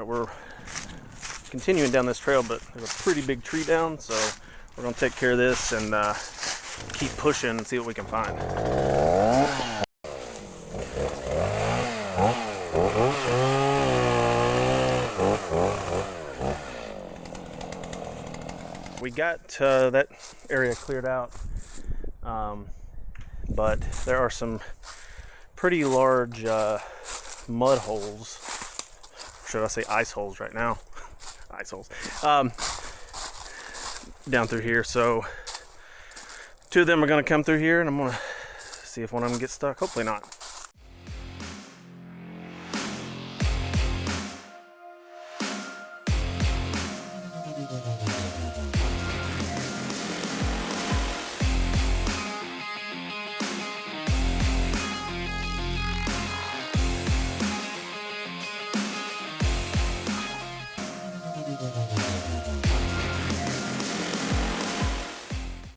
Alright, we're continuing down this trail, but there's a pretty big tree down, so we're going to take care of this and keep pushing and see what we can find. We got that area cleared out, but there are some pretty large mud holes. Should I say ice holes right now? Ice holes. Down through here. So 2 of them are going to come through here, and I'm going to see if one of them gets stuck. Hopefully not.